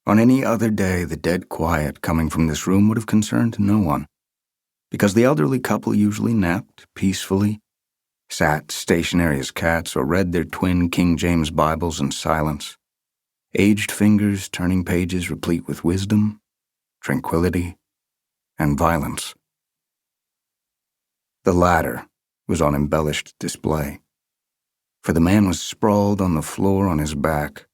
On any other day, the dead quiet coming from this room would have concerned no one, because the elderly couple usually napped peacefully, sat stationary as cats, or read their twin King James Bibles in silence, aged fingers turning pages replete with wisdom, tranquility, and violence. The latter was on embellished display, for the man was sprawled on the floor on his back,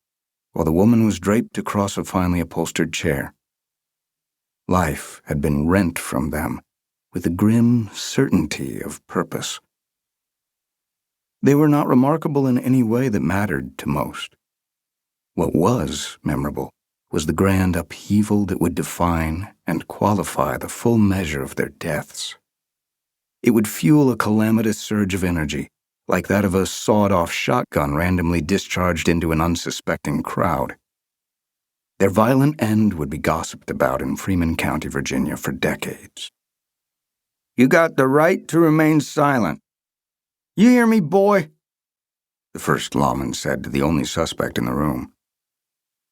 while the woman was draped across a finely upholstered chair. Life had been rent from them with a grim certainty of purpose. They were not remarkable in any way that mattered to most. What was memorable was the grand upheaval that would define and qualify the full measure of their deaths. It would fuel a calamitous surge of energy, like that of a sawed-off shotgun randomly discharged into an unsuspecting crowd. Their violent end would be gossiped about in Freeman County, Virginia, for decades. "You got the right to remain silent. You hear me, boy?" the first lawman said to the only suspect in the room.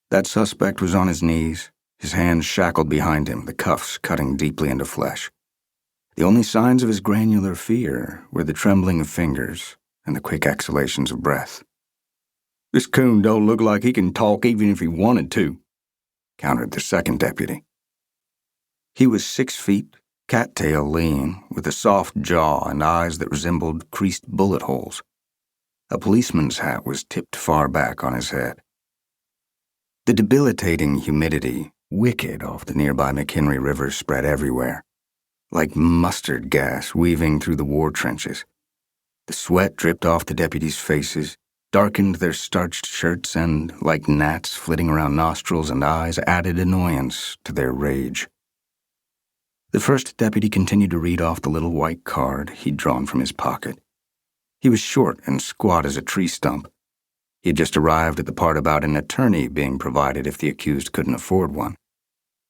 That suspect was on his knees, his hands shackled behind him, the cuffs cutting deeply into flesh. The only signs of his granular fear were the trembling of fingers and the quick exhalations of breath. "This coon don't look like he can talk even if he wanted to," countered the second deputy. He was 6 feet, cattail lean, with a soft jaw and eyes that resembled creased bullet holes. A policeman's hat was tipped far back on his head. The debilitating humidity, wicked off the nearby McHenry River, spread everywhere, like mustard gas weaving through the war trenches. The sweat dripped off the deputies' faces, darkened their starched shirts, and, like gnats flitting around nostrils and eyes, added annoyance to their rage. The first deputy continued to read off the little white card he'd drawn from his pocket. He was short and squat as a tree stump. He had just arrived at the part about an attorney being provided if the accused couldn't afford one,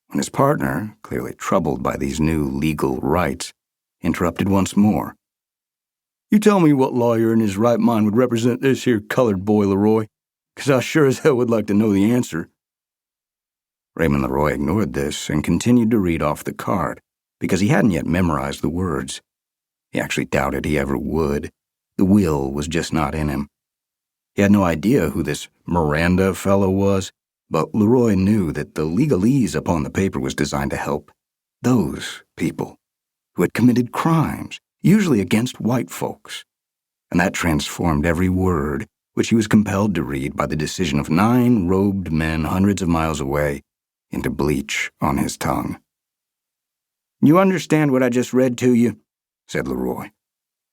when his partner, clearly troubled by these new legal rights, interrupted once more. "You tell me what lawyer in his right mind would represent this here colored boy, Leroy, 'cause I sure as hell would like to know the answer." Raymond Leroy ignored this and continued to read off the card, because he hadn't yet memorized the words. He actually doubted he ever would. The will was just not in him. He had no idea who this Miranda fellow was, but Leroy knew that the legalese upon the paper was designed to help those people who had committed crimes, usually against white folks, and that transformed every word, which he was compelled to read by the decision of 9 robed men hundreds of miles away, into bleach on his tongue. "You understand what I just read to you?" said Leroy.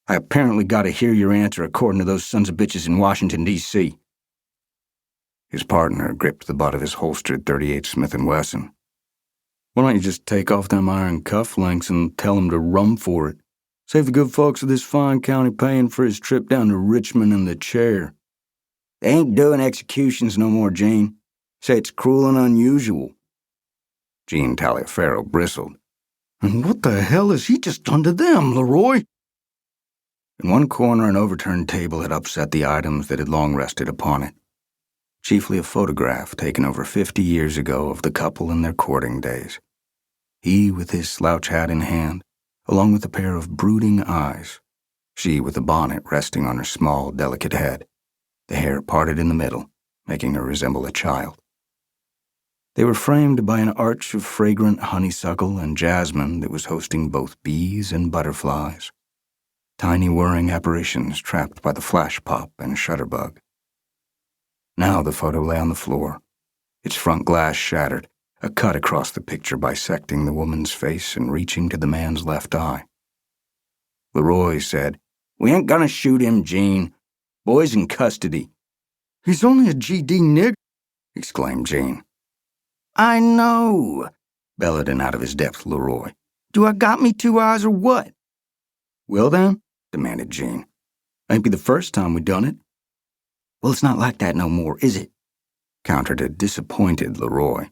"I apparently got to hear your answer according to those sons of bitches in Washington, D.C. His partner gripped the butt of his holstered .38 Smith & Wesson. "Why don't you just take off them iron cufflinks and tell him to run for it? Save the good folks of this fine county paying for his trip down to Richmond in the chair." "They ain't doing executions no more, Gene. Say it's cruel and unusual." Gene Taliaferro bristled. "And what the hell has he just done to them, Leroy?" In one corner, an overturned table had upset the items that had long rested upon it, chiefly a photograph taken over 50 years ago of the couple in their courting days. He with his slouch hat in hand, along with a pair of brooding eyes, she with a bonnet resting on her small, delicate head, the hair parted in the middle, making her resemble a child. They were framed by an arch of fragrant honeysuckle and jasmine that was hosting both bees and butterflies, tiny whirring apparitions trapped by the flash pop and shutterbug. Now the photo lay on the floor, its front glass shattered, a cut across the picture bisecting the woman's face and reaching to the man's left eye. Leroy said, "We ain't gonna shoot him, Gene. Boy's in custody." "He's only a GD nigger," exclaimed Gene. "I know," bellowed in out of his depth Leroy. "Do I got me 2 eyes or what?" "Well then," demanded Gene. "Ain't be the first time we done it." "Well, it's not like that no more, is it?" countered a disappointed Leroy.